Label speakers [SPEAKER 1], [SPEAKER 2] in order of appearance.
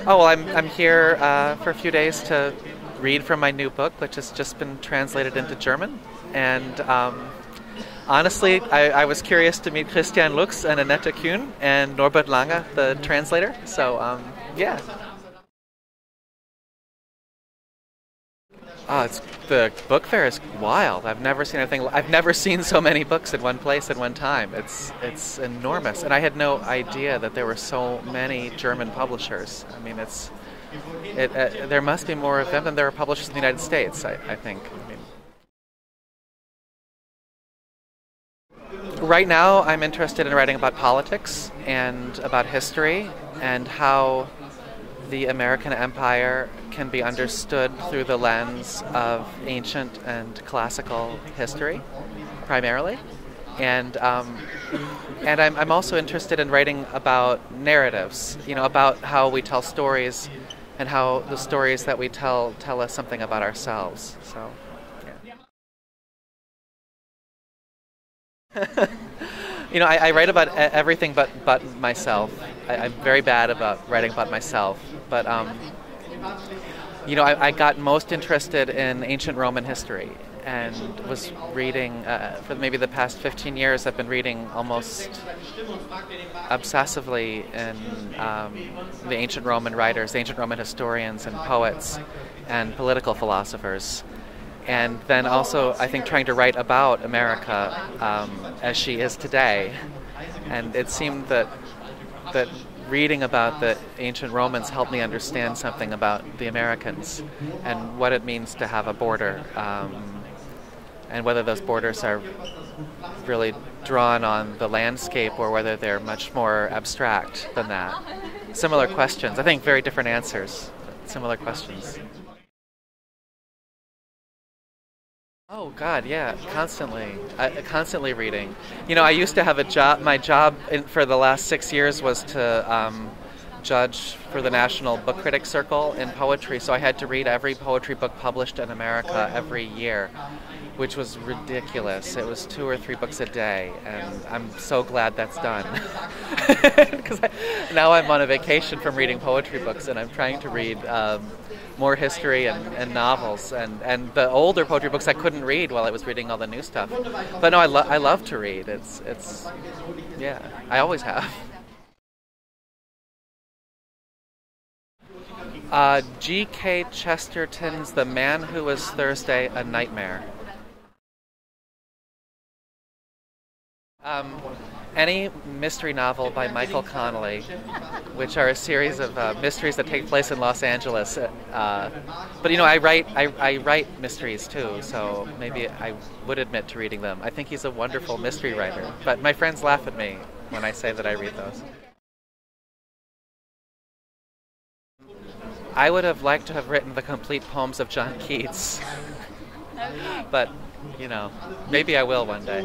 [SPEAKER 1] Oh, well, I'm here for a few days to read from my new book, which has just been translated into German. And honestly, I was curious to meet Christian Lux and Annette Kuhn and Norbert Lange, the translator. So, yeah. The book fair is wild. I've never seen anything. I've never seen so many books in one place at one time. It's enormous, and I had no idea that there were so many German publishers. I mean, there must be more of them than there are publishers in the United States. I think. Right now, I'm interested in writing about politics and about history and how the American Empire can be understood through the lens of ancient and classical history, primarily. And I'm also interested in writing about narratives, about how we tell stories and how the stories that we tell us something about ourselves. So, yeah. I write about everything but myself. I'm very bad about writing about myself, but I got most interested in ancient Roman history and was reading, for maybe the past 15 years, I've been reading almost obsessively in the ancient Roman writers, ancient Roman historians and poets and political philosophers. And then also, I think, trying to write about America as she is today. And it seemed that reading about the ancient Romans helped me understand something about the Americans and what it means to have a border, and whether those borders are really drawn on the landscape or whether they're much more abstract than that. Similar questions. I think very different answers. Similar questions. Oh God, yeah, constantly reading. I used to have a job. My job for the last 6 years was to judge for the National Book Critics Circle in poetry. So I had to read every poetry book published in America every year, which was ridiculous. It was 2 or 3 books a day, and I'm so glad that's done. Because now I'm on a vacation from reading poetry books, and I'm trying to read more history and novels, and the older poetry books I couldn't read while I was reading all the new stuff. But no, I love to read. It's yeah, I always have. G.K. Chesterton's The Man Who Was Thursday a Nightmare. Any mystery novel by Michael Connelly, which are a series of mysteries that take place in Los Angeles. But I write mysteries too, so maybe I would admit to reading them. I think he's a wonderful mystery writer, but my friends laugh at me when I say that I read those. I would have liked to have written the complete poems of John Keats, but maybe I will one day.